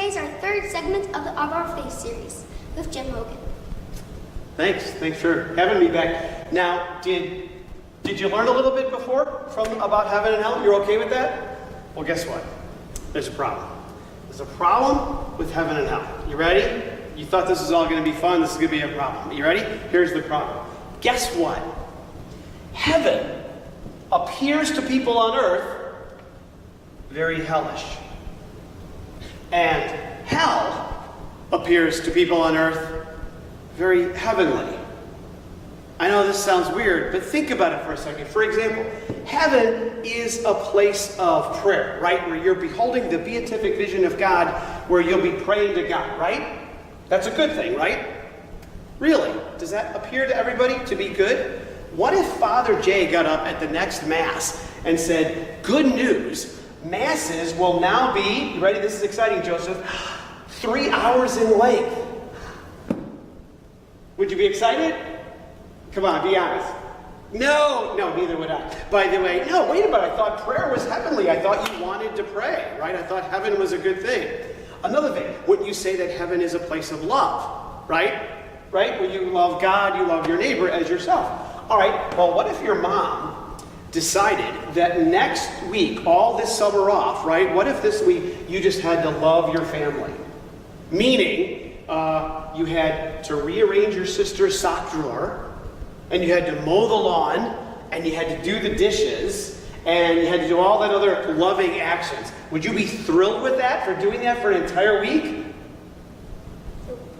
today's our third segment of our faith series with Jim Hogan. Thanks for having me back. Now, did you learn a little bit before about heaven and hell? You're okay with that? Well, guess what? There's a problem. There's a problem with heaven and hell. You ready? You thought this was all going to be fun. This is going to be a problem. You ready? Here's the problem. Guess what? Heaven appears to people on earth very hellish. And hell appears to people on earth very heavenly. I know this sounds weird, but think about it for a second. For example, heaven is a place of prayer, right? Where you're beholding the beatific vision of God, where you'll be praying to God, right? That's a good thing, right? Really? Does that appear to everybody to be good? What if Father Jay got up at the next Mass and said, good news, Masses will now be, you ready? This is exciting, Joseph, 3 hours in length. Would you be excited? Come on, be honest. No, neither would I. By the way, no, wait a minute. I thought prayer was heavenly. I thought you wanted to pray, right? I thought heaven was a good thing. Another thing, wouldn't you say that heaven is a place of love, right? Right? Where you love God, you love your neighbor as yourself. All right, well, what if your mom decided that next week, all this summer off, right? What if this week you just had to love your family? Meaning, you had to rearrange your sister's sock drawer, and you had to mow the lawn, and you had to do the dishes, and you had to do all that other loving actions. Would you be thrilled with that, for doing that for an entire week?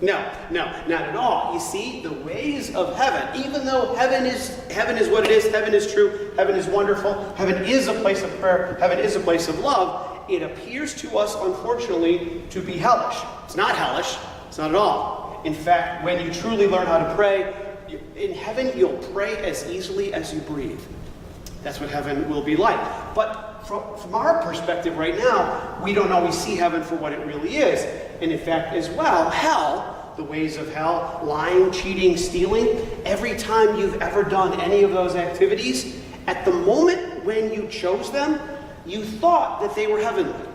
No, not at all. You see, the ways of heaven, even though heaven is what it is, heaven is true, heaven is wonderful, heaven is a place of prayer, heaven is a place of love, it appears to us, unfortunately, to be hellish. It's not hellish. It's not at all. In fact, when you truly learn how to pray, in heaven you'll pray as easily as you breathe. That's what heaven will be like. But from our perspective right now, we don't always see heaven for what it really is. And in fact, as well, hell, the ways of hell, lying, cheating, stealing, every time you've ever done any of those activities, at the moment when you chose them, you thought that they were heavenly.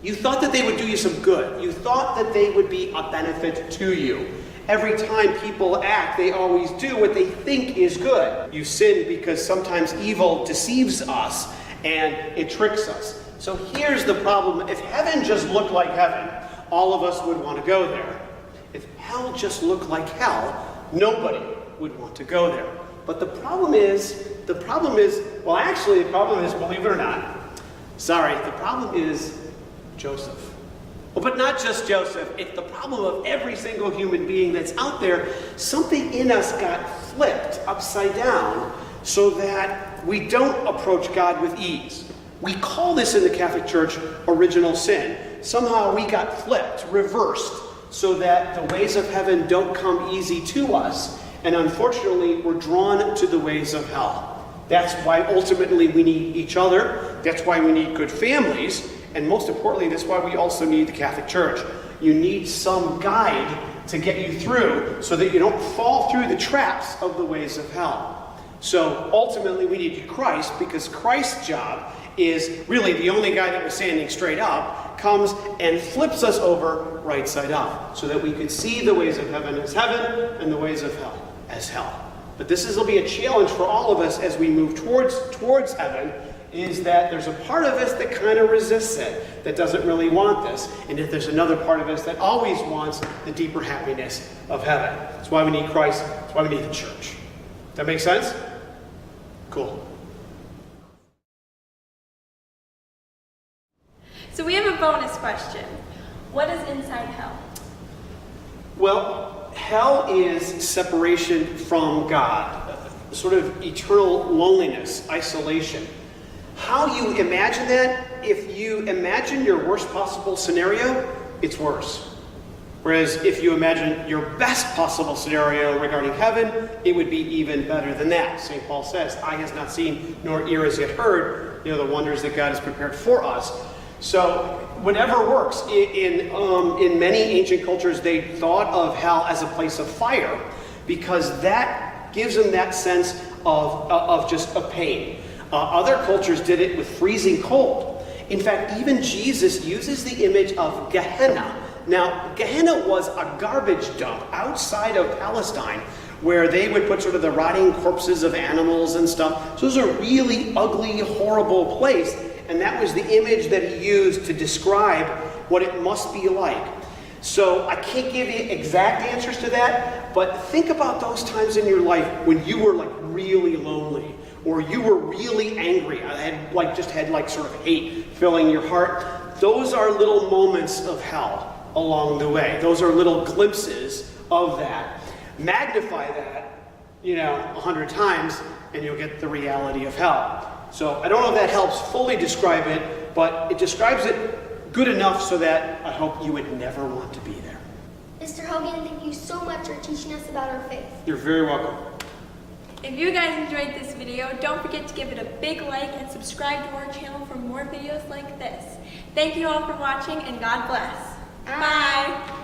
You thought that they would do you some good. You thought that they would be a benefit to you. Every time people act, they always do what they think is good. You sin because sometimes evil deceives us and it tricks us. So here's the problem. If heaven just looked like heaven, all of us would want to go there. If hell just looked like hell, nobody would want to go there. But the problem is, well, actually, the problem is, believe it or not, the problem is Joseph. Well, but not just Joseph. It's the problem of every single human being that's out there. Something in us got flipped upside down so that we don't approach God with ease. We call this in the Catholic Church original sin. Somehow we got flipped, reversed, so that the ways of heaven don't come easy to us. And unfortunately, we're drawn to the ways of hell. That's why ultimately we need each other. That's why we need good families. And most importantly, that's why we also need the Catholic Church. You need some guide to get you through so that you don't fall through the traps of the ways of hell. So ultimately, we need Christ, because Christ's job is really the only guy that was standing straight up, comes and flips us over right side up so that we could see the ways of heaven as heaven and the ways of hell as hell. But this will be a challenge for all of us as we move towards heaven, is that there's a part of us that kind of resists it, that doesn't really want this. And if there's another part of us that always wants the deeper happiness of heaven. That's why we need Christ. That's why we need the church. That make sense? Cool. So we have a bonus question. What is inside hell? Well, hell is separation from God, sort of eternal loneliness, isolation. How you imagine that, if you imagine your worst possible scenario, it's worse. Whereas if you imagine your best possible scenario regarding heaven, it would be even better than that. St. Paul says, eye has not seen, nor ear has yet heard, the wonders that God has prepared for us. So whatever works. In many ancient cultures, they thought of hell as a place of fire, because that gives them that sense of just a pain. Other cultures did it with freezing cold. In fact, even Jesus uses the image of Gehenna, Now, Gehenna was a garbage dump outside of Palestine where they would put sort of the rotting corpses of animals and stuff. So it was a really ugly, horrible place. And that was the image that he used to describe what it must be like. So I can't give you exact answers to that, but think about those times in your life when you were like really lonely, or you were really angry, just had sort of hate filling your heart. Those are little moments of hell along the way. Those are little glimpses of that. Magnify that, 100 times, and you'll get the reality of hell. So I don't know if that helps fully describe it, but it describes it good enough so that I hope you would never want to be there. Mr. Hogan, thank you so much for teaching us about our faith. You're very welcome. If you guys enjoyed this video, don't forget to give it a big like and subscribe to our channel for more videos like this. Thank you all for watching, and God bless. Bye.